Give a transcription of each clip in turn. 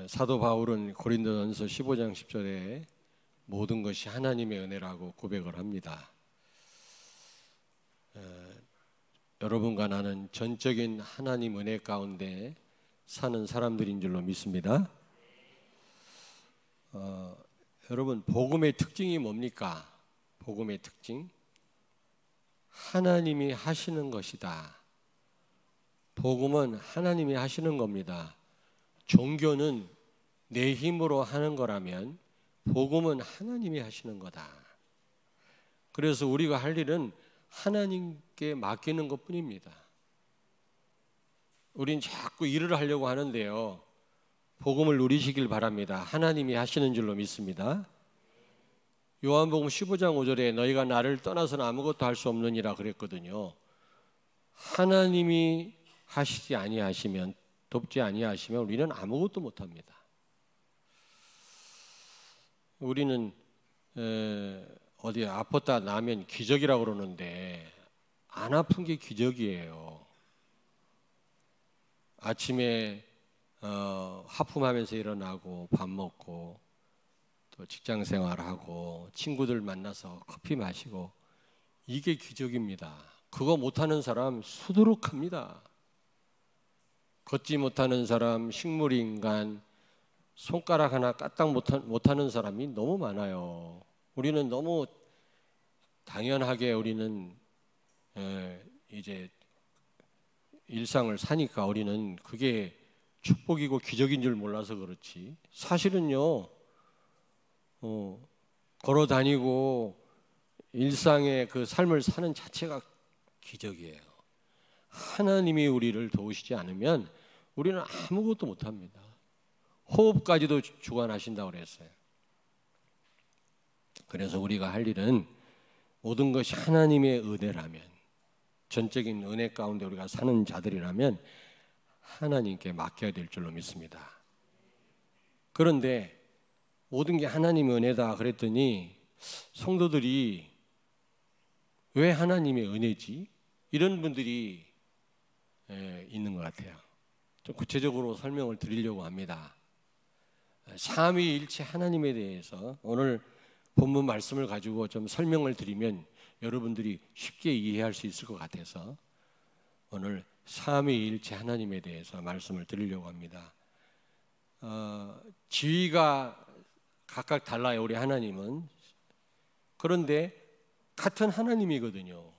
사도 바울은 고린도전서 15장 10절에 모든 것이 하나님의 은혜라고 고백을 합니다. 여러분과 나는 전적인 하나님 은혜 가운데 사는 사람들인 줄로 믿습니다. 여러분, 복음의 특징이 뭡니까? 복음의 특징? 하나님이 하시는 것이다. 복음은 하나님이 하시는 겁니다. 종교는 내 힘으로 하는 거라면 복음은 하나님이 하시는 거다. 그래서 우리가 할 일은 하나님께 맡기는 것뿐입니다. 우린 자꾸 일을 하려고 하는데요, 복음을 누리시길 바랍니다. 하나님이 하시는 줄로 믿습니다. 요한복음 15장 5절에 너희가 나를 떠나서는 아무것도 할 수 없느니라 그랬거든요. 하나님이 하시지 아니하시면, 돕지 아니하시면 우리는 아무것도 못합니다. 우리는 어디 아팠다 나면 기적이라고 그러는데 안 아픈 게 기적이에요. 아침에 하품하면서 일어나고 밥 먹고 또 직장 생활하고 친구들 만나서 커피 마시고, 이게 기적입니다. 그거 못하는 사람 수두룩합니다. 걷지 못하는 사람, 식물인간, 손가락 하나 까딱 못하는 사람이 너무 많아요. 우리는 너무 당연하게 우리는 이제 일상을 사니까 우리는 그게 축복이고 기적인 줄 몰라서 그렇지, 사실은요, 걸어 다니고 일상의 그 삶을 사는 자체가 기적이에요. 하나님이 우리를 도우시지 않으면 우리는 아무것도 못합니다. 호흡까지도 주관하신다고 그랬어요. 그래서 우리가 할 일은 모든 것이 하나님의 은혜라면, 전적인 은혜 가운데 우리가 사는 자들이라면 하나님께 맡겨야 될 줄로 믿습니다. 그런데 모든 게 하나님의 은혜다 그랬더니 성도들이 왜 하나님의 은혜지? 이런 분들이 있는 것 같아요. 좀 구체적으로 설명을 드리려고 합니다. 삼위일체 하나님에 대해서 오늘 본문 말씀을 가지고 좀 설명을 드리면 여러분들이 쉽게 이해할 수 있을 것 같아서 오늘 삼위일체 하나님에 대해서 말씀을 드리려고 합니다. 지위가 각각 달라요, 우리 하나님은. 그런데 같은 하나님이거든요.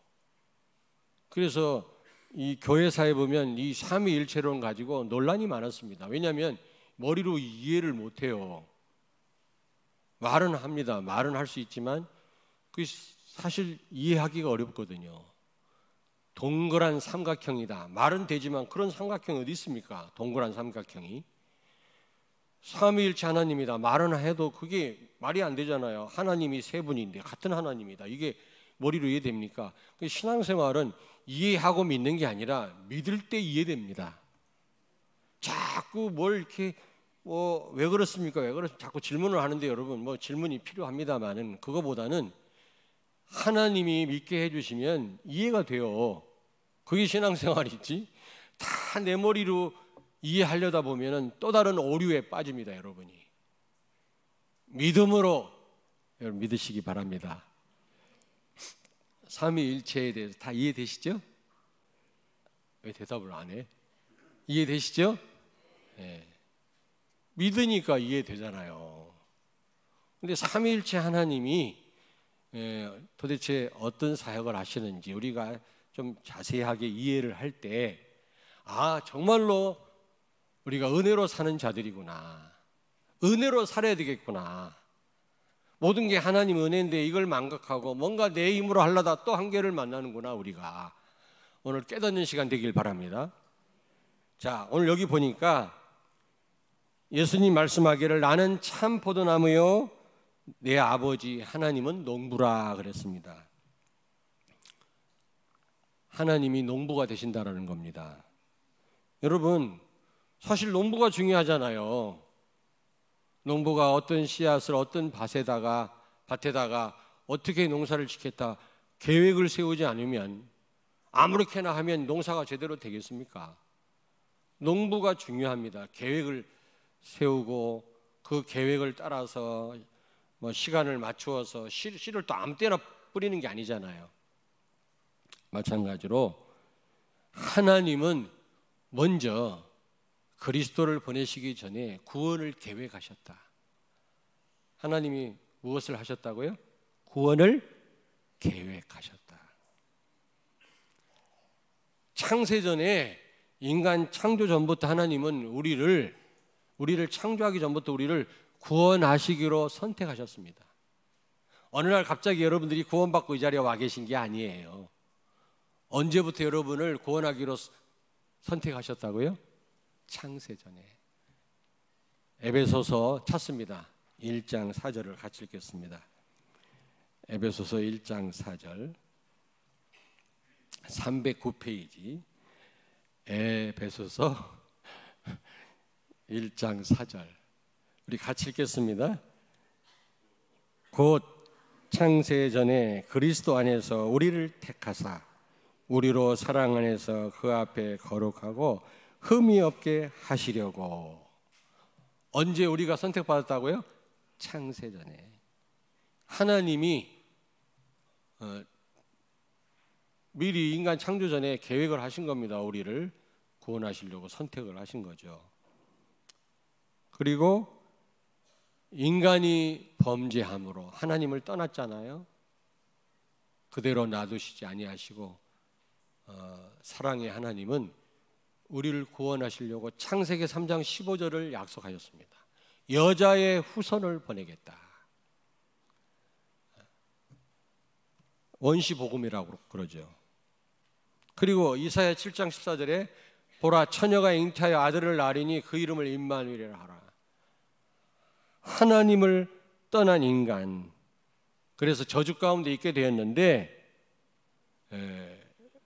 그래서 이 교회사에 보면 이 삼위일체론 가지고 논란이 많았습니다. 왜냐하면 머리로 이해를 못해요. 말은 합니다. 말은 할 수 있지만 그 사실 이해하기가 어렵거든요. 동그란 삼각형이다. 말은 되지만 그런 삼각형이 어디 있습니까? 동그란 삼각형이. 삼위일체 하나님이다. 말은 해도 그게 말이 안 되잖아요. 하나님이 세 분인데 같은 하나님이다. 이게 머리로 이해됩니까? 신앙생활은 이해하고 믿는 게 아니라 믿을 때 이해됩니다. 자꾸 뭘 이렇게 왜 그렇습니까? 왜 그렇습니까? 자꾸 질문을 하는데 여러분, 질문이 필요합니다만은 그거보다는 하나님이 믿게 해주시면 이해가 돼요. 그게 신앙생활이지. 다 내 머리로 이해하려다 보면은 또 다른 오류에 빠집니다, 여러분이. 믿음으로 여러분 믿으시기 바랍니다. 삼위일체에 대해서 다 이해되시죠? 왜 대답을 안 해? 이해되시죠? 네. 믿으니까 이해되잖아요. 근데 삼위일체 하나님이 도대체 어떤 사역을 하시는지 우리가 좀 자세하게 이해를 할 때, 정말로 우리가 은혜로 사는 자들이구나, 은혜로 살아야 되겠구나, 모든 게 하나님 은혜인데 이걸 망각하고 뭔가 내 힘으로 하려다 또 한계를 만나는구나, 우리가 오늘 깨닫는 시간 되길 바랍니다. 자, 오늘 여기 보니까 예수님 말씀하기를 나는 참 포도나무요 내 아버지 하나님은 농부라 그랬습니다. 하나님이 농부가 되신다라는 겁니다. 여러분, 사실 농부가 중요하잖아요. 농부가 어떤 씨앗을 어떤 밭에다가 어떻게 농사를 짓겠다 계획을 세우지 않으면, 아무렇게나 하면 농사가 제대로 되겠습니까? 농부가 중요합니다. 계획을 세우고 그 계획을 따라서 뭐 시간을 맞추어서 씨를 또 아무 때나 뿌리는 게 아니잖아요. 마찬가지로 하나님은 먼저 그리스도를 보내시기 전에 구원을 계획하셨다. 하나님이 무엇을 하셨다고요? 구원을 계획하셨다. 창세전에 인간 창조 전부터 하나님은 우리를 창조하기 전부터 우리를 구원하시기로 선택하셨습니다. 어느 날 갑자기 여러분들이 구원받고 이 자리에 와 계신 게 아니에요. 언제부터 여러분을 구원하기로 선택하셨다고요? 창세전에. 에베소서 찾습니다. 1장 4절을 같이 읽겠습니다. 에베소서 1장 4절 309페이지 에베소서 1장 4절 우리 같이 읽겠습니다. 곧 창세전에 그리스도 안에서 우리를 택하사 우리로 사랑 안에서 그 앞에 거룩하고 흠이 없게 하시려고. 언제 우리가 선택받았다고요? 창세전에. 하나님이 미리 인간 창조 전에 계획을 하신 겁니다. 우리를 구원하시려고 선택을 하신 거죠. 그리고 인간이 범죄함으로 하나님을 떠났잖아요. 그대로 놔두시지 아니하시고 사랑의 하나님은 우리를 구원하시려고 창세기 3장 15절을 약속하셨습니다. 여자의 후손을 보내겠다. 원시복음이라고 그러죠. 그리고 이사야 7장 14절에 보라 처녀가 잉태하여 아들을 낳으리니 그 이름을 임마누엘이라 하라. 하나님을 떠난 인간, 그래서 저주 가운데 있게 되었는데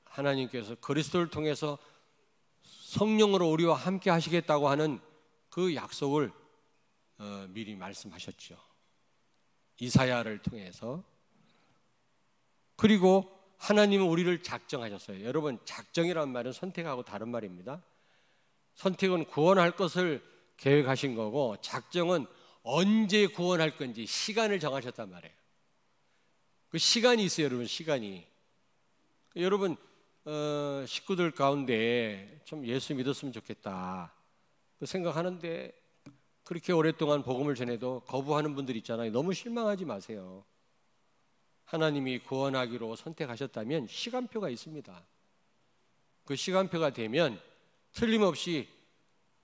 하나님께서 그리스도를 통해서 성령으로 우리와 함께 하시겠다고 하는 그 약속을 미리 말씀하셨죠. 이사야를 통해서. 그리고 하나님은 우리를 작정하셨어요. 여러분, 작정이라는 말은 선택하고 다른 말입니다. 선택은 구원할 것을 계획하신 거고, 작정은 언제 구원할 건지 시간을 정하셨단 말이에요. 그 시간이 있어요, 여러분. 시간이. 여러분, 식구들 가운데 좀 예수 믿었으면 좋겠다 생각하는데 그렇게 오랫동안 복음을 전해도 거부하는 분들 있잖아요. 너무 실망하지 마세요. 하나님이 구원하기로 선택하셨다면 시간표가 있습니다. 그 시간표가 되면 틀림없이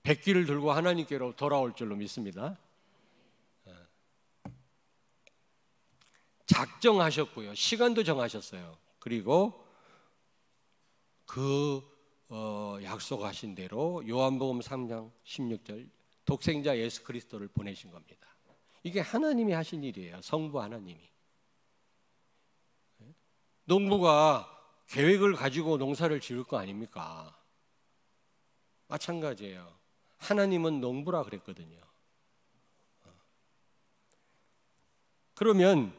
백기를 들고 하나님께로 돌아올 줄로 믿습니다. 작정하셨고요. 시간도 정하셨어요. 그리고 그 약속하신 대로 요한복음 3장 16절 독생자 예수 그리스도를 보내신 겁니다. 이게 하나님이 하신 일이에요. 성부 하나님이. 농부가 계획을 가지고 농사를 지을 거 아닙니까? 마찬가지예요. 하나님은 농부라 그랬거든요. 그러면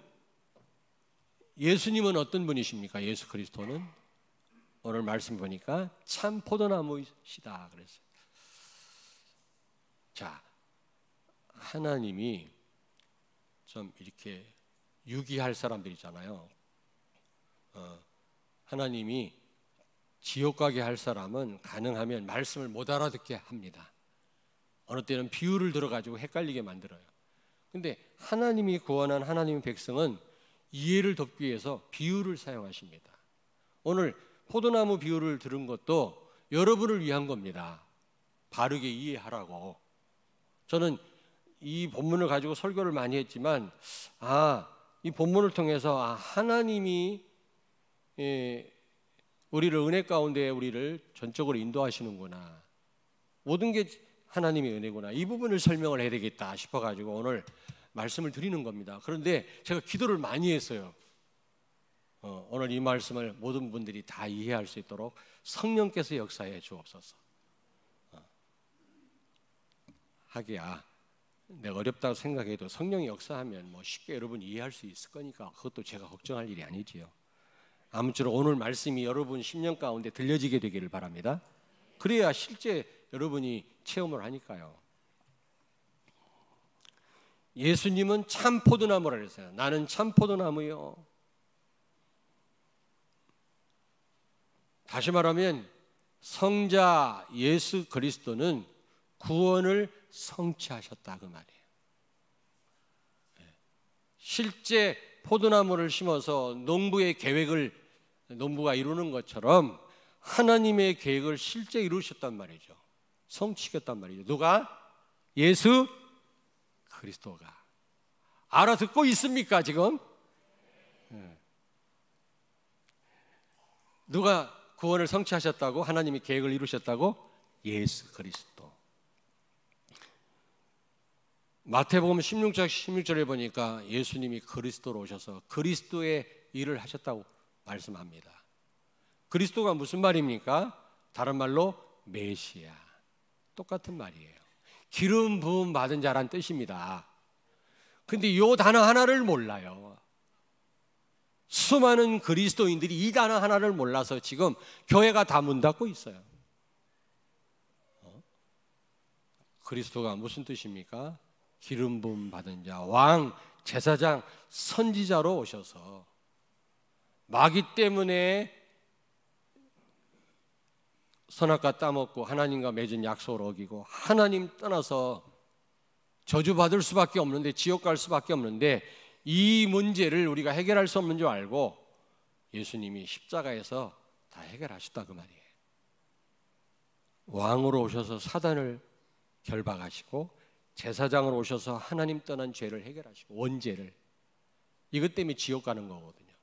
예수님은 어떤 분이십니까? 예수 그리스도는 오늘 말씀 보니까 참 포도나무이시다 그랬어요. 자, 하나님이 좀 이렇게 유기할 사람들 있잖아요. 하나님이 지옥 가게 할 사람은 가능하면 말씀을 못 알아듣게 합니다. 어느 때는 비유를 들어가지고 헷갈리게 만들어요. 근데 하나님이 구원한 하나님의 백성은 이해를 돕기 위해서 비유를 사용하십니다. 오늘 포도나무 비유를 들은 것도 여러분을 위한 겁니다. 바르게 이해하라고. 저는 이 본문을 가지고 설교를 많이 했지만 이 본문을 통해서 하나님이 우리를 은혜 가운데 우리를 전적으로 인도하시는구나. 모든 게 하나님의 은혜구나. 이 부분을 설명을 해야 되겠다 싶어가지고 오늘 말씀을 드리는 겁니다. 그런데 제가 기도를 많이 했어요. 오늘 이 말씀을 모든 분들이 다 이해할 수 있도록 성령께서 역사해 주옵소서. 하기야 내가 어렵다고 생각해도 성령이 역사하면 쉽게 여러분 이해할 수 있을 거니까 그것도 제가 걱정할 일이 아니지요. 아무쪼록 오늘 말씀이 여러분 심령 가운데 들려지게 되기를 바랍니다. 그래야 실제 여러분이 체험을 하니까요. 예수님은 참 포도나무라 그랬어요. 나는 참 포도나무요. 다시 말하면 성자 예수 그리스도는 구원을 성취하셨다 그 말이에요. 실제 포도나무를 심어서 농부가 이루는 것처럼 하나님의 계획을 실제 이루셨단 말이죠. 성취했단 말이죠. 누가? 예수 그리스도가. 알아듣고 있습니까 지금? 누가 구원을 성취하셨다고? 하나님이 계획을 이루셨다고? 예수 그리스도. 마태복음 16장 16절에 보니까 예수님이 그리스도로 오셔서 그리스도의 일을 하셨다고 말씀합니다. 그리스도가 무슨 말입니까? 다른 말로 메시아. 똑같은 말이에요. 기름 부음 받은 자란 뜻입니다. 근데 이 단어 하나를 몰라요. 수많은 그리스도인들이 이 단어 하나를 몰라서 지금 교회가 다 문 닫고 있어요. 그리스도가 무슨 뜻입니까? 기름 부음 받은 자, 왕, 제사장, 선지자로 오셔서 마귀 때문에 선악과 따먹고 하나님과 맺은 약속을 어기고 하나님 떠나서 저주받을 수밖에 없는데, 지옥 갈 수밖에 없는데, 이 문제를 우리가 해결할 수 없는 줄 알고 예수님이 십자가에서 다 해결하셨다 그 말이에요. 왕으로 오셔서 사단을 결박하시고, 제사장으로 오셔서 하나님 떠난 죄를 해결하시고, 원죄를, 이것 때문에 지옥 가는 거거든요.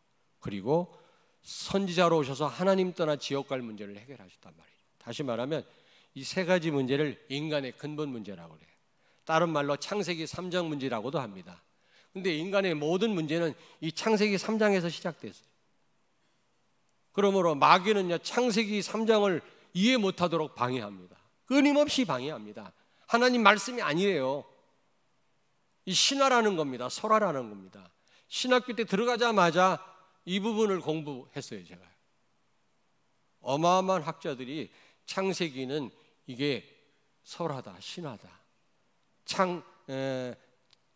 그리고 선지자로 오셔서 하나님 떠나 지옥 갈 문제를 해결하셨단 말이에요. 다시 말하면 이 세 가지 문제를 인간의 근본 문제라고 그래요. 다른 말로 창세기 3장 문제라고도 합니다. 근데 인간의 모든 문제는 이 창세기 3장에서 시작됐어요. 그러므로 마귀는요, 창세기 3장을 이해 못하도록 방해합니다. 끊임없이 방해합니다. 하나님 말씀이 아니에요. 이 신화라는 겁니다. 설화라는 겁니다. 신학교 때 들어가자마자 이 부분을 공부했어요, 제가. 어마어마한 학자들이 창세기는 이게 설화다, 신화다.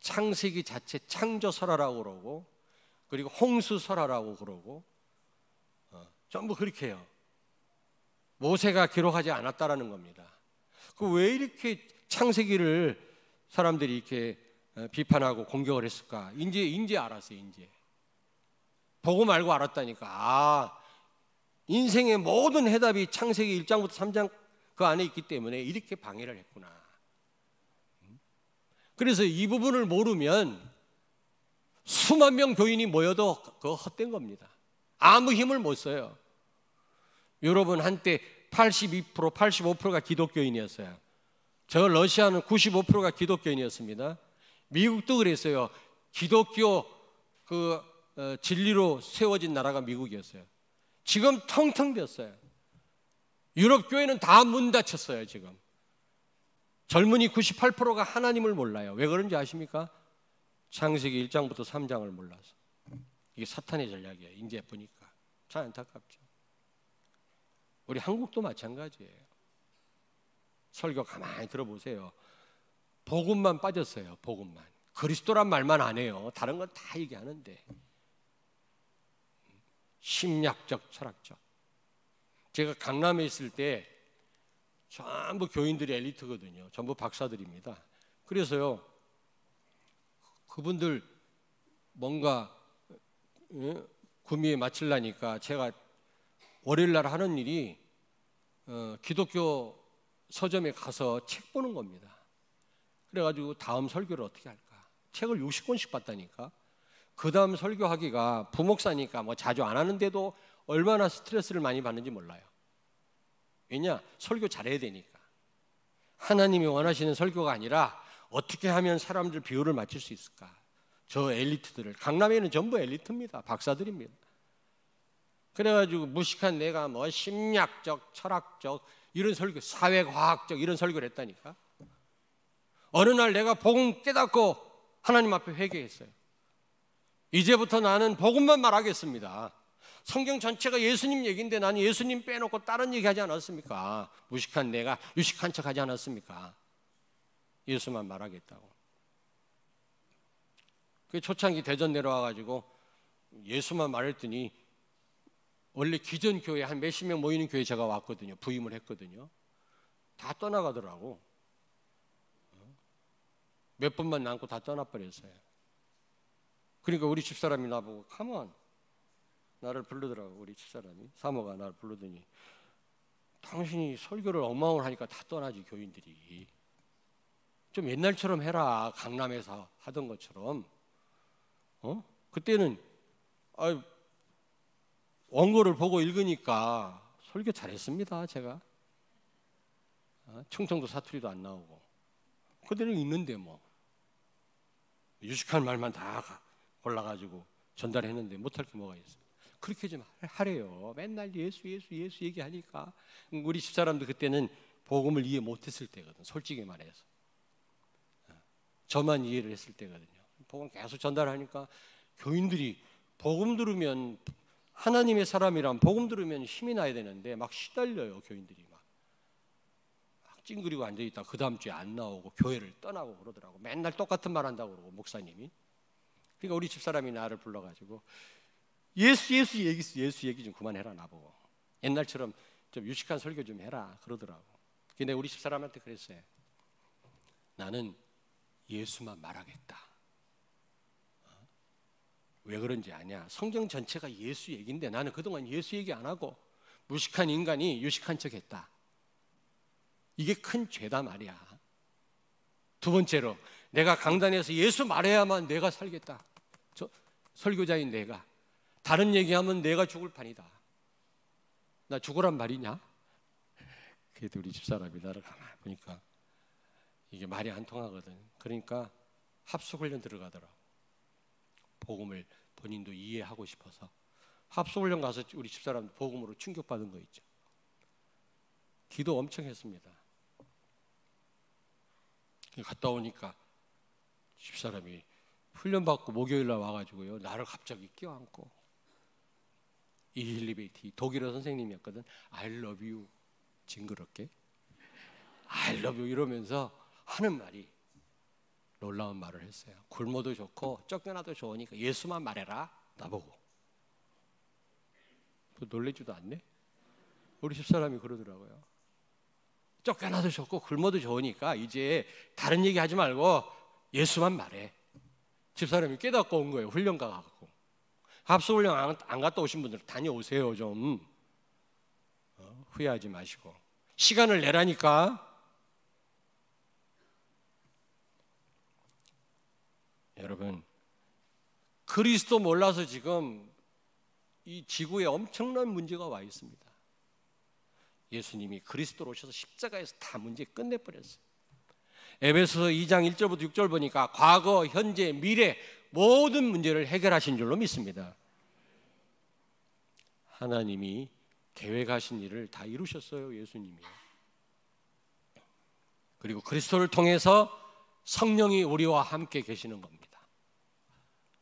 창세기 자체 창조설화라고 그러고, 그리고 홍수설화라고 그러고, 전부 그렇게 해요. 모세가 기록하지 않았다라는 겁니다. 그 왜 이렇게 창세기를 사람들이 이렇게 비판하고 공격을 했을까? 이제 알았어요. 이제 보고 말고 알았다니까. 인생의 모든 해답이 창세기 1장부터 3장 그 안에 있기 때문에 이렇게 방해를 했구나. 그래서 이 부분을 모르면 수만 명 교인이 모여도 그거 헛된 겁니다. 아무 힘을 못 써요. 여러분, 한때 82%, 85%가 기독교인이었어요. 저 러시아는 95%가 기독교인이었습니다. 미국도 그랬어요. 기독교 진리로 세워진 나라가 미국이었어요. 지금 텅텅 비었어요. 유럽 교회는 다 문 닫혔어요. 지금 젊은이 98%가 하나님을 몰라요. 왜 그런지 아십니까? 창세기 1장부터 3장을 몰라서. 이게 사탄의 전략이에요. 이제 보니까 참 안타깝죠. 우리 한국도 마찬가지예요. 설교 가만히 들어보세요. 복음만 빠졌어요. 복음만. 그리스도란 말만 안 해요. 다른 건 다 얘기하는데. 심리학적, 철학적. 제가 강남에 있을 때 전부 교인들이 엘리트거든요. 전부 박사들입니다. 그래서요, 그분들 뭔가 구미에 마치려니까 제가 월요일날 하는 일이 기독교 서점에 가서 책 보는 겁니다. 그래가지고 다음 설교를 어떻게 할까? 책을 60권씩 봤다니까. 그 다음 설교하기가 부목사니까 뭐 자주 안 하는데도 얼마나 스트레스를 많이 받는지 몰라요. 왜냐? 설교 잘해야 되니까. 하나님이 원하시는 설교가 아니라 어떻게 하면 사람들 비율을 맞출 수 있을까? 저 엘리트들을, 강남에는 전부 엘리트입니다. 박사들입니다. 그래가지고 무식한 내가 뭐 심리학적, 철학적 이런 설교, 사회과학적 이런 설교를 했다니까. 어느 날 내가 복음 깨닫고 하나님 앞에 회개했어요. 이제부터 나는 복음만 말하겠습니다. 성경 전체가 예수님 얘기인데 나는 예수님 빼놓고 다른 얘기하지 않았습니까? 무식한 내가 유식한 척하지 않았습니까? 예수만 말하겠다고. 그 초창기 대전 내려와가지고 예수만 말했더니 원래 기존 교회 한 몇십 명 모이는 교회 제가 왔거든요. 부임을 했거든요. 다 떠나가더라고. 몇 분만 남고 다 떠나버렸어요. 그러니까 우리 집사람이 나보고 가만 나를 부르더라고. 우리 집사람이 사모가 나를 부르더니 당신이 설교를 엉망으로 하니까 다 떠나지 교인들이. 좀 옛날처럼 해라. 강남에서 하던 것처럼. 그때는 원고를 보고 읽으니까 설교 잘했습니다. 제가 충청도 사투리도 안 나오고 그대로 읽는데 뭐 유식한 말만 다 골라가지고 전달했는데 못할 게 뭐가 있어요. 그렇게 좀 하래요. 맨날 예수 얘기하니까. 우리 집사람도 그때는 복음을 이해 못했을 때거든. 솔직히 말해서 저만 이해를 했을 때거든요. 복음 계속 전달하니까 교인들이 복음 들으면 하나님의 사람이란 복음 들으면 힘이 나야 되는데 막 시달려요. 교인들이 막 찡그리고 앉아있다 그 다음 주에 안 나오고 교회를 떠나고 그러더라고. 맨날 똑같은 말 한다고 그러고 목사님이. 그러니까 우리 집사람이 나를 불러가지고 예수 얘기 좀 그만해라 나보고. 옛날처럼 좀 유식한 설교 좀 해라 그러더라고. 근데 우리 집사람한테 그랬어요. 나는 예수만 말하겠다. 왜 그런지 아냐? 성경 전체가 예수 얘기인데 나는 그동안 예수 얘기 안 하고 무식한 인간이 유식한 척 했다. 이게 큰 죄다 말이야. 두 번째로 내가 강단에서 예수 말해야만 내가 살겠다. 설교자인 내가 다른 얘기하면 내가 죽을 판이다. 나 죽으란 말이냐? 그래도 우리 집사람이 나를 가만히 보니까 이게 말이 안 통하거든. 그러니까 합숙훈련 들어가더라고. 복음을 본인도 이해하고 싶어서 합숙훈련 가서 우리 집사람 복음으로 충격받은 거 있죠. 기도 엄청 했습니다. 갔다 오니까 집사람이 훈련받고 목요일날 와가지고요 나를 갑자기 껴안고 이힐리베이티 독일어 선생님이었거든. I love you 징그럽게 I love you 이러면서 하는 말이 놀라운 말을 했어요. 굶어도 좋고 쫓겨나도 좋으니까 예수만 말해라 나보고. 놀래지도 않네. 우리 집사람이 그러더라고요. 쫓겨나도 좋고 굶어도 좋으니까 이제 다른 얘기 하지 말고 예수만 말해. 집사람이 깨닫고 온 거예요. 훈련 가갖고. 합숙훈련 안 갔다 오신 분들 다녀오세요. 좀 후회하지 마시고 시간을 내라니까. 여러분 그리스도 몰라서 지금 이 지구에 엄청난 문제가 와 있습니다. 예수님이 그리스도로 오셔서 십자가에서 다 문제 끝내버렸어요. 에베소서 2장 1절부터 6절 보니까 과거, 현재, 미래 모든 문제를 해결하신 줄로 믿습니다. 하나님이 계획하신 일을 다 이루셨어요. 예수님이. 그리고 그리스도를 통해서 성령이 우리와 함께 계시는 겁니다.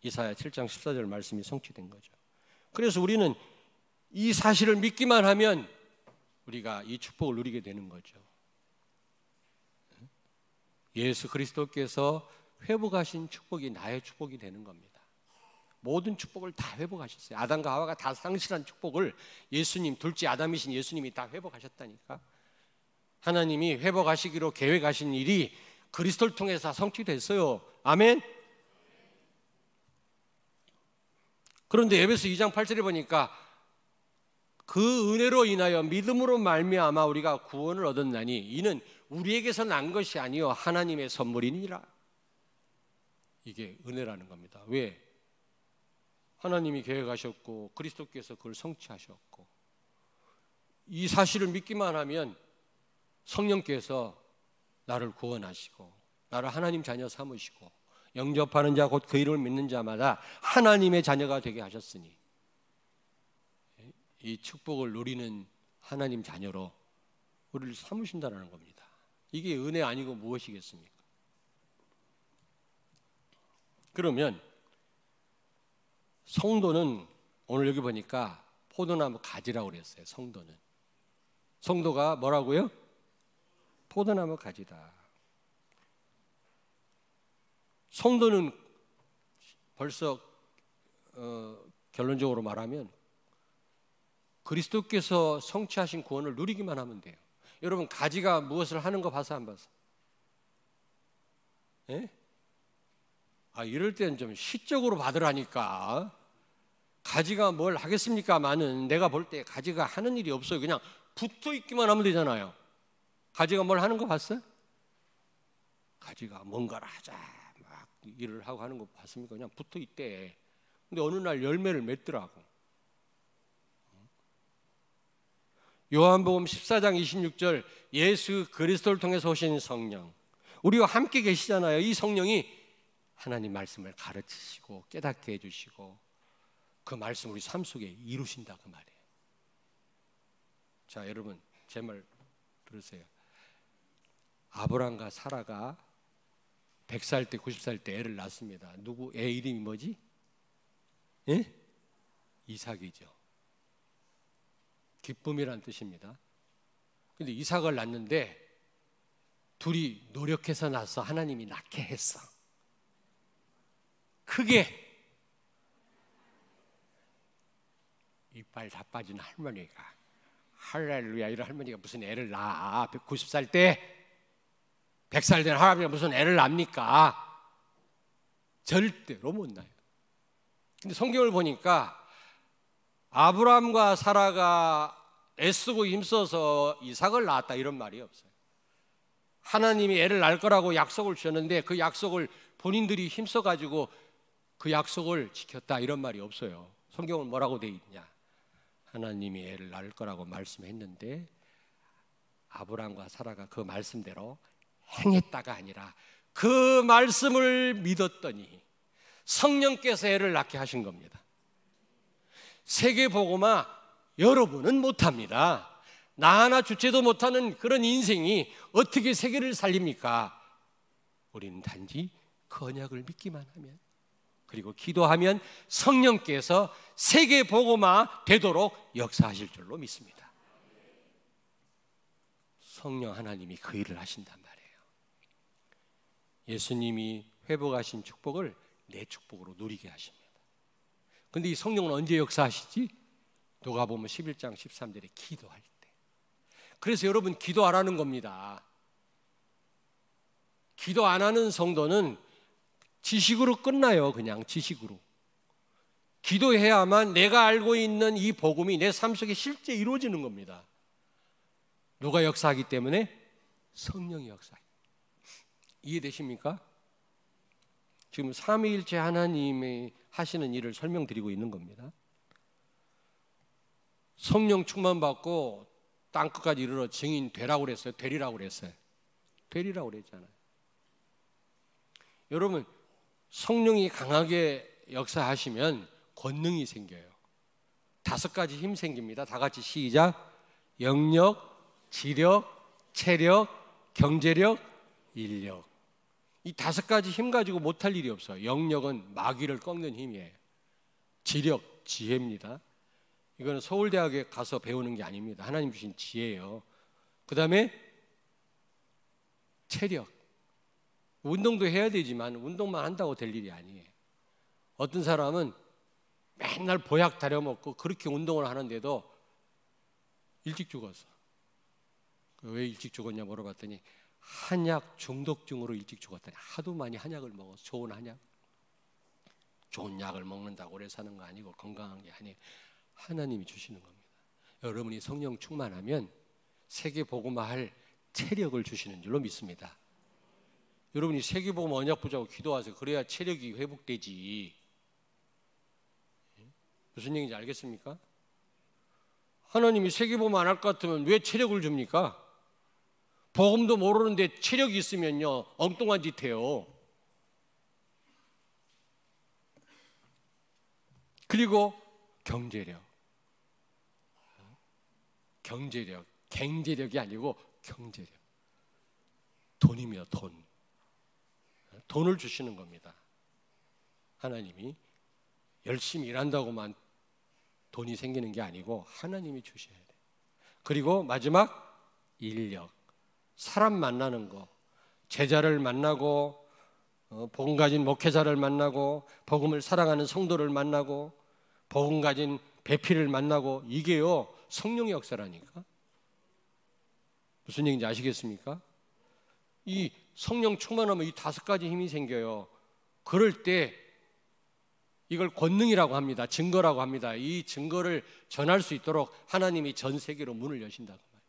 이사야 7장 14절 말씀이 성취된 거죠. 그래서 우리는 이 사실을 믿기만 하면 우리가 이 축복을 누리게 되는 거죠. 예수 그리스도께서 회복하신 축복이 나의 축복이 되는 겁니다. 모든 축복을 다 회복하셨어요. 아담과 하와가 다 상실한 축복을 예수님, 둘째 아담이신 예수님이 다 회복하셨다니까. 하나님이 회복하시기로 계획하신 일이 그리스도를 통해서 성취됐어요. 아멘. 그런데 에베소 2장 8절에 보니까 그 은혜로 인하여 믿음으로 말미암아 우리가 구원을 얻었나니 이는 우리에게서 난 것이 아니요 하나님의 선물이니라. 이게 은혜라는 겁니다. 왜? 하나님이 계획하셨고 그리스도께서 그걸 성취하셨고 이 사실을 믿기만 하면 성령께서 나를 구원하시고 나를 하나님 자녀 삼으시고 영접하는 자 곧 그 이름을 믿는 자마다 하나님의 자녀가 되게 하셨으니 이 축복을 누리는 하나님 자녀로 우리를 삼으신다는 겁니다. 이게 은혜 아니고 무엇이겠습니까? 그러면 성도는 오늘 여기 보니까 포도나무 가지라고 그랬어요. 성도가 뭐라고요? 포도나무 가지다. 성도는 벌써 결론적으로 말하면 그리스도께서 성취하신 구원을 누리기만 하면 돼요. 여러분 가지가 무엇을 하는 거 봐서 안 봐서? 예? 이럴 때는 좀 시적으로 받으라니까. 가지가 뭘 하겠습니까마는 내가 볼 때 가지가 하는 일이 없어요. 그냥 붙어 있기만 하면 되잖아요. 가지가 뭘 하는 거 봤어요? 가지가 뭔가를 하자 막 일을 하고 하는 거 봤습니까? 그냥 붙어 있대. 근데 어느 날 열매를 맺더라고. 요한복음 14장 26절 예수 그리스도를 통해서 오신 성령, 우리와 함께 계시잖아요. 이 성령이 하나님 말씀을 가르치시고 깨닫게 해주시고 그 말씀 우리 삶 속에 이루신다 그 말이에요. 자, 여러분 제 말 들으세요. 아브람과 사라가 100살 때 90살 때 애를 낳습니다. 누구 애 이름이 뭐지? 예? 이삭이죠. 기쁨이란 뜻입니다. 근데 이삭을 낳는데 둘이 노력해서 낳아서 하나님이 낳게 했어. 크게 이빨 다 빠진 할머니가, 할렐루야, 이런 할머니가 무슨 애를 낳아? 90살 때 100살 된 할아버지가 무슨 애를 낳습니까? 절대로 못 낳아요. 근데 성경을 보니까 아브람과 사라가 애쓰고 힘써서 이삭을 낳았다 이런 말이 없어요. 하나님이 애를 낳을 거라고 약속을 주셨는데 그 약속을 본인들이 힘써가지고 그 약속을 지켰다 이런 말이 없어요. 성경은 뭐라고 돼 있냐? 하나님이 애를 낳을 거라고 말씀했는데 아브람과 사라가 그 말씀대로 행했다가 아니라 그 말씀을 믿었더니 성령께서 애를 낳게 하신 겁니다. 세계복음화 여러분은 못합니다. 나 하나 주체도 못하는 그런 인생이 어떻게 세계를 살립니까? 우리는 단지 그 언약을 믿기만 하면, 그리고 기도하면 성령께서 세계복음화 되도록 역사하실 줄로 믿습니다. 성령 하나님이 그 일을 하신단 말이에요. 예수님이 회복하신 축복을 내 축복으로 누리게 하십니다. 근데 이 성령은 언제 역사하시지? 누가복음 11장 13절에 기도할 때. 그래서 여러분 기도 안 하는 겁니다. 기도 안 하는 성도는 지식으로 끝나요. 그냥 지식으로. 기도해야만 내가 알고 있는 이 복음이 내 삶 속에 실제 이루어지는 겁니다. 누가 역사하기 때문에? 성령이 역사해요. 이해되십니까? 지금 삼위일체 하나님이 하시는 일을 설명드리고 있는 겁니다. 성령 충만 받고 땅끝까지 이르러 증인 되라고 그랬어요? 되리라고 그랬어요? 되리라고 그랬잖아요. 여러분 성령이 강하게 역사하시면 권능이 생겨요. 5가지 힘 생깁니다. 다 같이 시작. 영력, 지력, 체력, 경제력, 인력. 이 5가지 힘 가지고 못할 일이 없어요. 영력은 마귀를 꺾는 힘이에요. 지력, 지혜입니다. 이거는 서울대학에 가서 배우는 게 아닙니다. 하나님 주신 지혜예요. 그 다음에 체력. 운동도 해야 되지만 운동만 한다고 될 일이 아니에요. 어떤 사람은 맨날 보약 다려먹고 그렇게 운동을 하는데도 일찍 죽었어. 왜 일찍 죽었냐 물어봤더니 한약 중독증으로 일찍 죽었다니. 하도 많이 한약을 먹어서. 좋은 한약, 좋은 약을 먹는다고 오래 사는 거 아니고 건강한 게 아니에요. 하나님이 주시는 겁니다. 여러분이 성령 충만하면 세계복음화할 체력을 주시는 줄로 믿습니다. 여러분이 세계복음 언약 보자고 기도하세요. 그래야 체력이 회복되지. 무슨 얘기인지 알겠습니까? 하나님이 세계복음 안 할 것 같으면 왜 체력을 줍니까? 복음도 모르는데 체력이 있으면요 엉뚱한 짓 해요. 그리고 경제력, 경제력이 아니고 경제력. 돈입니다. 돈을 주시는 겁니다. 하나님이 열심히 일한다고만 돈이 생기는 게 아니고 하나님이 주셔야 돼요. 그리고 마지막 인력. 사람 만나는 거, 제자를 만나고 복음 가진 목회자를 만나고 복음을 사랑하는 성도를 만나고 복음 가진 배필을 만나고 이게요 성령의 역사라니까. 무슨 얘기인지 아시겠습니까? 이 성령 충만하면 이 5가지 힘이 생겨요. 그럴 때 이걸 권능이라고 합니다. 증거라고 합니다. 이 증거를 전할 수 있도록 하나님이 전 세계로 문을 여신다고 말이에요.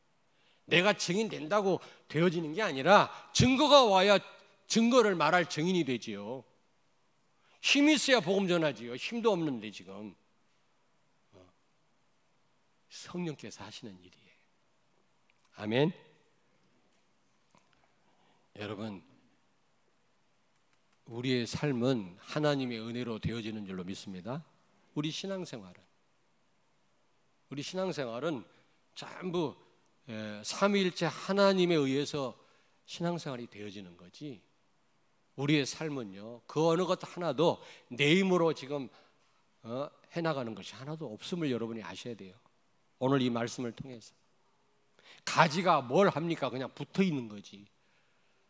내가 증인 된다고 되어지는 게 아니라 증거가 와야 증거를 말할 증인이 되지요. 힘이 있어야 복음 전하지요. 힘도 없는데 지금 성령께서 하시는 일이에요. 아멘. 여러분, 우리의 삶은 하나님의 은혜로 되어지는 줄로 믿습니다. 우리 신앙생활은 전부 삼위일체 하나님에 의해서 신앙생활이 되어지는 거지. 우리의 삶은요 그 어느 것 하나도 내 힘으로 지금 해나가는 것이 하나도 없음을 여러분이 아셔야 돼요. 오늘 이 말씀을 통해서 가지가 뭘 합니까? 그냥 붙어 있는 거지.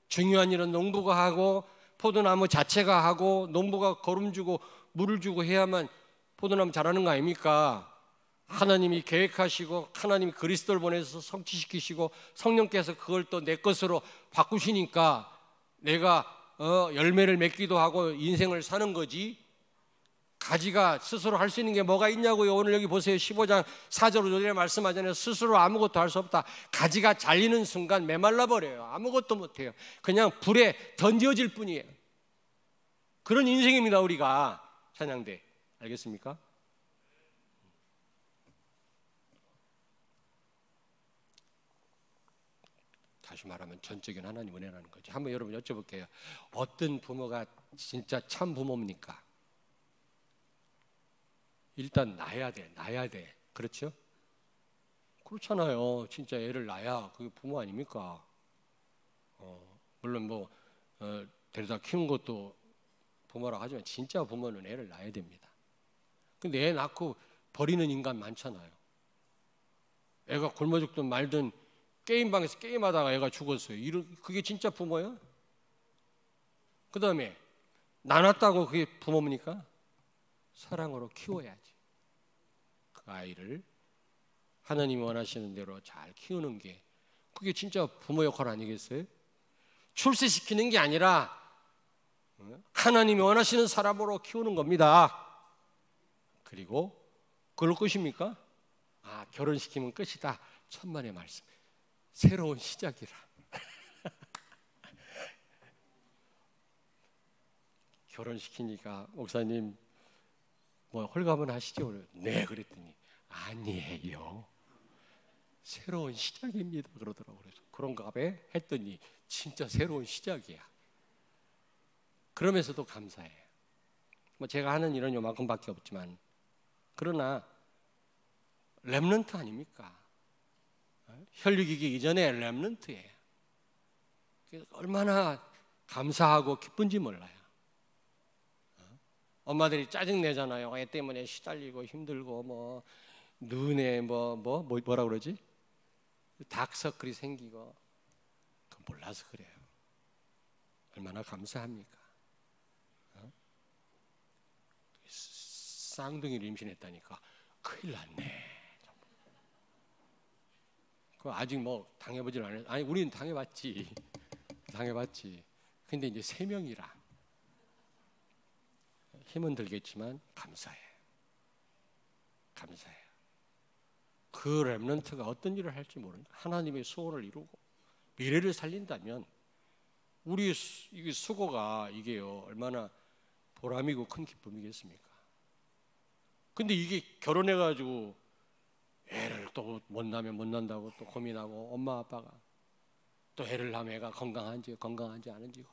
중요한 일은 농부가 하고 포도나무 자체가 하고 농부가 거름 주고 물을 주고 해야만 포도나무 자라는 거 아닙니까? 하나님이 계획하시고 하나님이 그리스도를 보내서 성취시키시고 성령께서 그걸 또 내 것으로 바꾸시니까 내가 열매를 맺기도 하고 인생을 사는 거지. 가지가 스스로 할 수 있는 게 뭐가 있냐고요. 오늘 여기 보세요. 15장 4절로 말씀하잖아요. 스스로 아무것도 할 수 없다. 가지가 잘리는 순간 메말라 버려요. 아무것도 못해요. 그냥 불에 던져질 뿐이에요. 그런 인생입니다. 우리가 찬양대. 알겠습니까? 다시 말하면 전적인 하나님 은혜라는 거죠. 한번 여러분 여쭤볼게요. 어떤 부모가 진짜 참 부모입니까? 일단 낳아야 돼. 그렇죠? 그렇잖아요. 진짜 애를 낳아야 그게 부모 아닙니까? 물론 데려다 키운 것도 부모라고 하지만 진짜 부모는 애를 낳아야 됩니다. 근데 애 낳고 버리는 인간 많잖아요. 애가 굶어 죽든 말든 게임방에서 게임하다가 애가 죽었어요. 그게 진짜 부모예요? 그 다음에 낳았다고 그게 부모입니까? 사랑으로 키워야지. 그 아이를 하나님이 원하시는 대로 잘 키우는 게 그게 진짜 부모 역할 아니겠어요? 출세시키는 게 아니라 하나님이 원하시는 사람으로 키우는 겁니다. 그리고 그걸 끝입니까? 결혼시키면 끝이다. 천만의 말씀. 새로운 시작이라. 결혼시키니까 목사님 홀가분 하시죠? 네, 그랬더니 아니에요. 새로운 시작입니다. 그러더라고요. 그래서 그런가 봐 했더니 진짜 새로운 시작이야. 그러면서도 감사해. 제가 하는 일은 요만큼밖에 없지만 그러나 렘넌트 아닙니까? 혈육이기 이전에 렘넌트예요. 얼마나 감사하고 기쁜지 몰라요. 엄마들이 짜증 내잖아요. 애 때문에 시달리고 힘들고 눈에 뭐라 그러지? 다크서클이 생기고 그건 몰라서 그래요. 얼마나 감사합니까? 쌍둥이를 임신했다니까 큰일 났네. 그 아직 당해보질 않아요. 아니 우리는 당해봤지. 근데 이제 3명이라 힘은 들겠지만 감사해. 그 렘넌트가 어떤 일을 할지 모르니까 하나님의 소원을 이루고 미래를 살린다면 우리의 이 수고가 이게요 얼마나 보람이고 큰 기쁨이겠습니까? 근데 이게 결혼해가지고 애를 또 못 낳으면 못 난다고 또 고민하고 엄마 아빠가 또 애를 낳으면 애가 건강한지 아닌지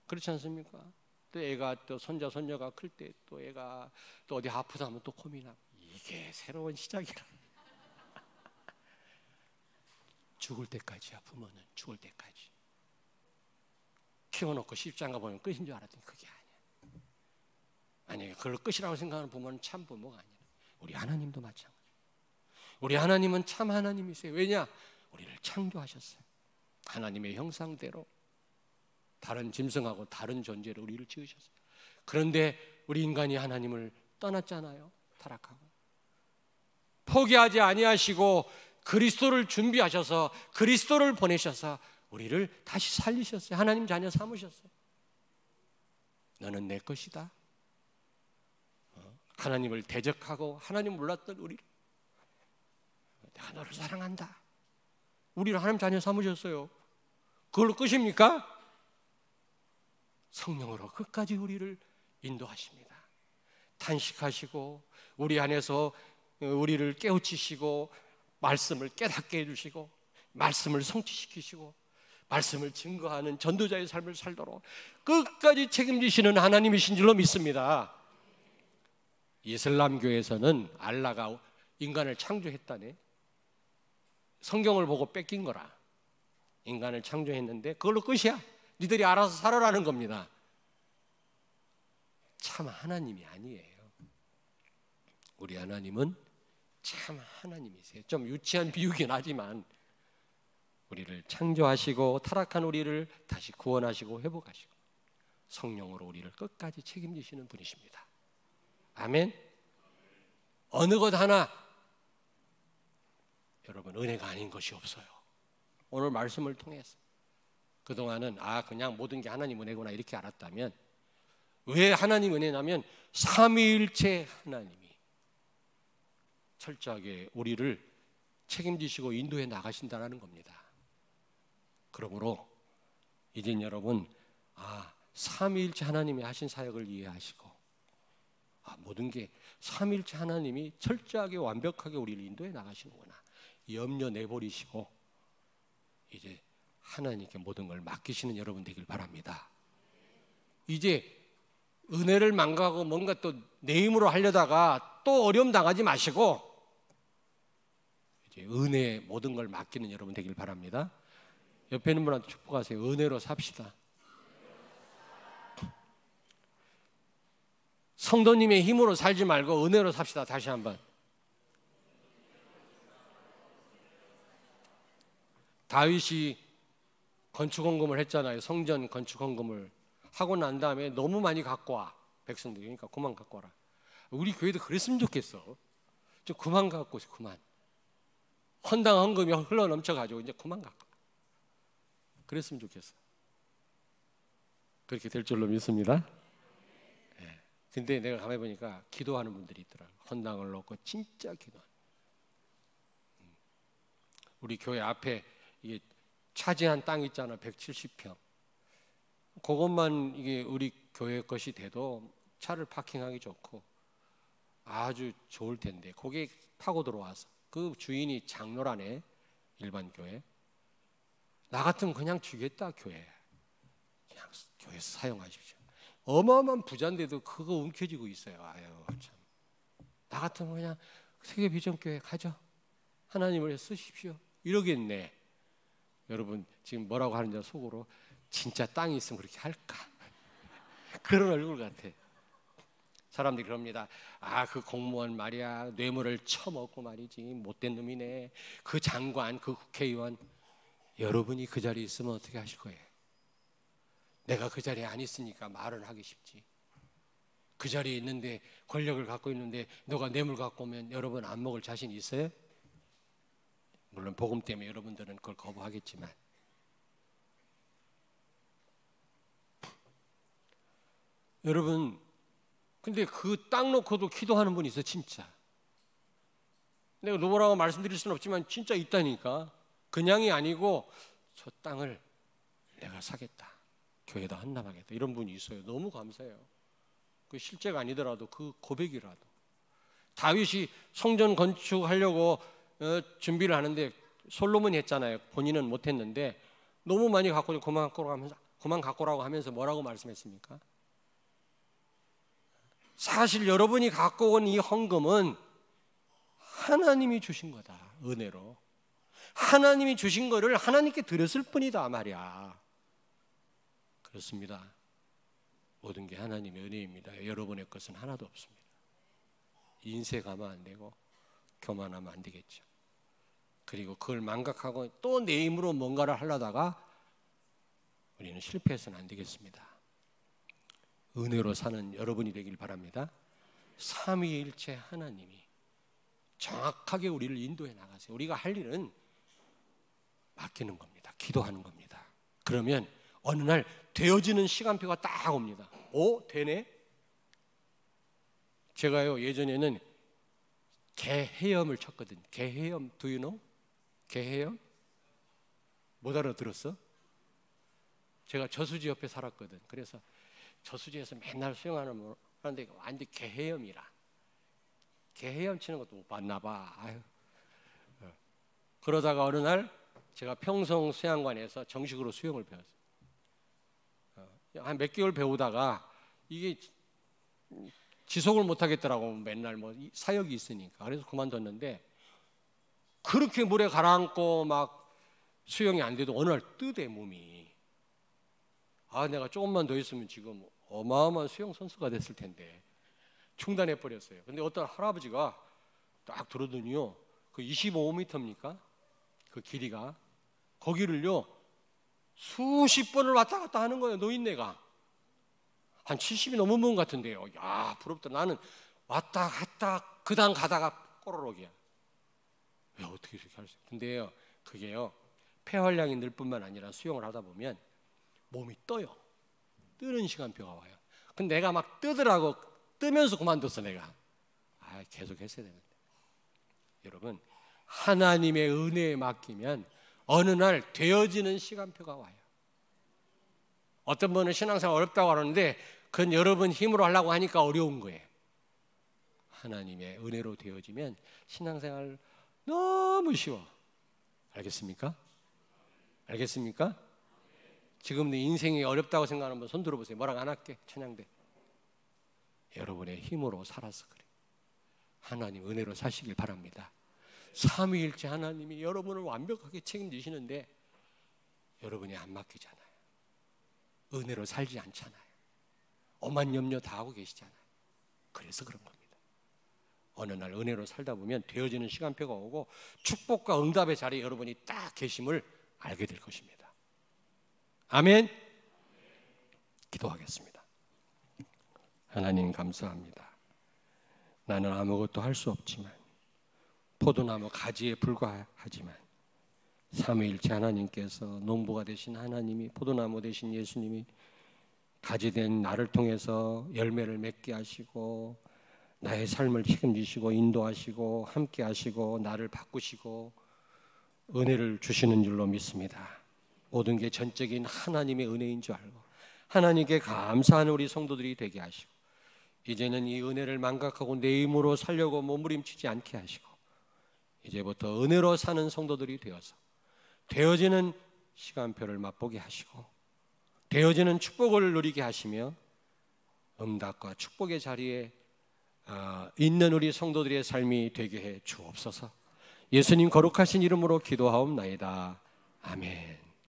그렇지 않습니까? 또 애가 또 손자가 클 때 또 애가 또 어디 아프다 하면 또 고민하고 이게 새로운 시작이라. 죽을 때까지야. 부모는 죽을 때까지. 키워놓고 십자가 보면 끝인 줄 알았더니 그게 아니야. 만약에 그걸 끝이라고 생각하는 부모는 참 부모가 아니야. 우리 하나님도 마찬가지. 우리 하나님은 참 하나님이세요. 왜냐? 우리를 창조하셨어요. 하나님의 형상대로 다른 짐승하고 다른 존재로 우리를 지으셨어요. 그런데 우리 인간이 하나님을 떠났잖아요. 타락하고. 포기하지 아니하시고 그리스도를 준비하셔서 그리스도를 보내셔서 우리를 다시 살리셨어요. 하나님 자녀 삼으셨어요. 너는 내 것이다. 하나님을 대적하고 하나님 몰랐던 우리를 내가 너를 사랑한다. 우리를 하나님 자녀 삼으셨어요. 그걸로 끝입니까? 성령으로 끝까지 우리를 인도하십니다. 탄식하시고 우리 안에서 우리를 깨우치시고 말씀을 깨닫게 해주시고 말씀을 성취시키시고 말씀을 증거하는 전도자의 삶을 살도록 끝까지 책임지시는 하나님이신 줄로 믿습니다. 이슬람교에서는 알라가 인간을 창조했다네. 성경을 보고 뺏긴 거라. 인간을 창조했는데 그걸로 끝이야. 니들이 알아서 살아라는 겁니다. 참 하나님이 아니에요. 우리 하나님은 참 하나님이세요. 좀 유치한 비유긴 하지만 우리를 창조하시고 타락한 우리를 다시 구원하시고 회복하시고 성령으로 우리를 끝까지 책임지시는 분이십니다. 아멘. 어느 것 하나 여러분 은혜가 아닌 것이 없어요. 오늘 말씀을 통해서 그동안은 그냥 모든 게 하나님 은혜구나 이렇게 알았다면, 왜 하나님 은혜냐면 삼위일체 하나님이 철저하게 우리를 책임지시고 인도해 나가신다는 겁니다. 그러므로 이젠 여러분 삼위일체 하나님이 하신 사역을 이해하시고 모든 게 삼위일체 하나님이 철저하게 완벽하게 우리를 인도해 나가시는구나 염려 내버리시고 이제 하나님께 모든 걸 맡기시는 여러분 되길 바랍니다. 이제 은혜를 망각하고 뭔가 또 내 힘으로 하려다가 또 어려움 당하지 마시고 이제 은혜에 모든 걸 맡기는 여러분 되길 바랍니다. 옆에 있는 분한테 축복하세요. 은혜로 삽시다. 성도님의 힘으로 살지 말고 은혜로 삽시다. 다시 한번. 다윗이 건축헌금을 했잖아요. 성전 건축헌금을 하고 난 다음에 너무 많이 갖고 와. 백성들이. 그러니까 그만 갖고 와라. 우리 교회도 그랬으면 좋겠어. 좀 그만 갖고 오세요. 그만. 헌당 헌금이 흘러 넘쳐가지고 이제 그만 갖고 와. 그랬으면 좋겠어. 그렇게 될 줄로 믿습니다. 근데 내가 가만히 보니까 기도하는 분들이 있더라고요. 헌당을 놓고 진짜 기도하는. 우리 교회 앞에 이게 차지한 땅 있잖아. 170평. 그것만 이게 우리 교회 것이 돼도 차를 파킹하기 좋고 아주 좋을 텐데 거기에 파고 들어와서 그 주인이 장로라네. 일반 교회. 나 같으면 그냥 주겠다. 교회. 그냥 교회에서 사용하십시오. 어마어마한 부자인데도 그거 움켜쥐고 있어요. 아유 참. 나 같으면 그냥 세계비전교회 가죠. 하나님을 쓰십시오. 이러겠네. 여러분 지금 뭐라고 하는지 속으로 진짜 땅이 있으면 그렇게 할까? 그런 얼굴 같아. 사람들이 그럽니다. 그 공무원 말이야 뇌물을 처먹고 말이지 못된 놈이네. 그 장관, 그 국회의원. 여러분이 그 자리에 있으면 어떻게 하실 거예요? 내가 그 자리에 안 있으니까 말을 하기 쉽지. 그 자리에 있는데 권력을 갖고 있는데 너가 뇌물 갖고 오면 여러분 안 먹을 자신 있어요? 물론 복음 때문에 여러분들은 그걸 거부하겠지만 여러분 근데 그 땅 놓고도 기도하는 분이 있어 진짜. 내가 누구라고 말씀드릴 수는 없지만 진짜 있다니까. 그냥이 아니고 저 땅을 내가 사겠다. 교회에다 헌납하겠다. 이런 분이 있어요. 너무 감사해요. 그 실제가 아니더라도 그 고백이라도. 다윗이 성전 건축하려고 준비를 하는데 솔로몬이 했잖아요. 본인은 못했는데 너무 많이 갖고 그만 갖고라고 하면서 뭐라고 말씀했습니까? 사실 여러분이 갖고 온 이 헌금은 하나님이 주신 거다. 은혜로. 하나님이 주신 거를 하나님께 드렸을 뿐이다 말이야. 그렇습니다. 모든 게 하나님의 은혜입니다. 여러분의 것은 하나도 없습니다. 인색하면 안 되고 교만하면 안 되겠죠. 그리고 그걸 망각하고 또 내 힘으로 뭔가를 하려다가 우리는 실패해서는 안 되겠습니다. 은혜로 사는 여러분이 되길 바랍니다. 삼위일체 하나님이 정확하게 우리를 인도해 나가세요. 우리가 할 일은 맡기는 겁니다. 기도하는 겁니다. 그러면 어느 날 되어지는 시간표가 딱 옵니다. 오, 되네? 제가요 예전에는 개헤엄을 쳤거든요. 개헤엄, do you know? 개헤엄? 못 알아들었어? 제가 저수지 옆에 살았거든. 그래서 저수지에서 맨날 수영하는 하는데 완전 개헤엄이라. 개헤엄 치는 것도 못 봤나 봐. 아유. 그러다가 어느 날 제가 평성 수영관에서 정식으로 수영을 배웠어요. 한 몇 개월 배우다가 이게 지속을 못 하겠더라고. 맨날 뭐 사역이 있으니까. 그래서 그만뒀는데 그렇게 물에 가라앉고 막 수영이 안 돼도 어느 날 뜨대 몸이. 아, 내가 조금만 더 있으면 지금 어마어마한 수영 선수가 됐을 텐데 중단해 버렸어요. 근데 어떤 할아버지가 딱 들어더니요, 그 25m입니까? 그 길이가 거기를요 수십 번을 왔다 갔다 하는 거예요. 노인네가 한 70이 넘은 분 같은데요. 야, 부럽다. 나는 왔다 갔다 그당 가다가 꼬르륵이야. 왜 어떻게 이렇게 할 수 있어요? 근데요, 그게요 폐활량이 늘 뿐만 아니라 수영을 하다 보면 몸이 떠요. 뜨는 시간표가 와요. 근데 내가 막 뜨더라고. 뜨면서 그만뒀어 내가. 아, 계속 했어야 되는데. 여러분, 하나님의 은혜에 맡기면 어느 날 되어지는 시간표가 와요. 어떤 분은 신앙생활 어렵다고 하는데 그건 여러분 힘으로 하려고 하니까 어려운 거예요. 하나님의 은혜로 되어지면 신앙생활 너무 쉬워. 알겠습니까? 알겠습니까? 지금 내 인생이 어렵다고 생각하는 분 손 들어보세요. 뭐라고 안 할게. 찬양대. 여러분의 힘으로 살아서 그래. 하나님 은혜로 사시길 바랍니다. 삼위일체 하나님이 여러분을 완벽하게 책임지시는데 여러분이 안 맡기잖아요. 은혜로 살지 않잖아요. 엄한 염려 다 하고 계시잖아요. 그래서 그런 겁니다. 어느 날 은혜로 살다 보면 되어지는 시간표가 오고 축복과 응답의 자리에 여러분이 딱 계심을 알게 될 것입니다. 아멘. 기도하겠습니다. 하나님 감사합니다. 나는 아무것도 할 수 없지만 포도나무 가지에 불과하지만 삼위일체 하나님께서 농부가 되신 하나님이 포도나무 되신 예수님이 가지된 나를 통해서 열매를 맺게 하시고 나의 삶을 책임지시고 인도하시고 함께 하시고 나를 바꾸시고 은혜를 주시는 줄로 믿습니다. 모든 게 전적인 하나님의 은혜인 줄 알고 하나님께 감사하는 우리 성도들이 되게 하시고 이제는 이 은혜를 망각하고 내 힘으로 살려고 몸부림치지 않게 하시고 이제부터 은혜로 사는 성도들이 되어서 되어지는 시간표를 맛보게 하시고 되어지는 축복을 누리게 하시며 응답과 축복의 자리에 있는 우리 성도들의 삶이 되게 해 주옵소서. 예수님 거룩하신 이름으로 기도하옵나이다. 아멘.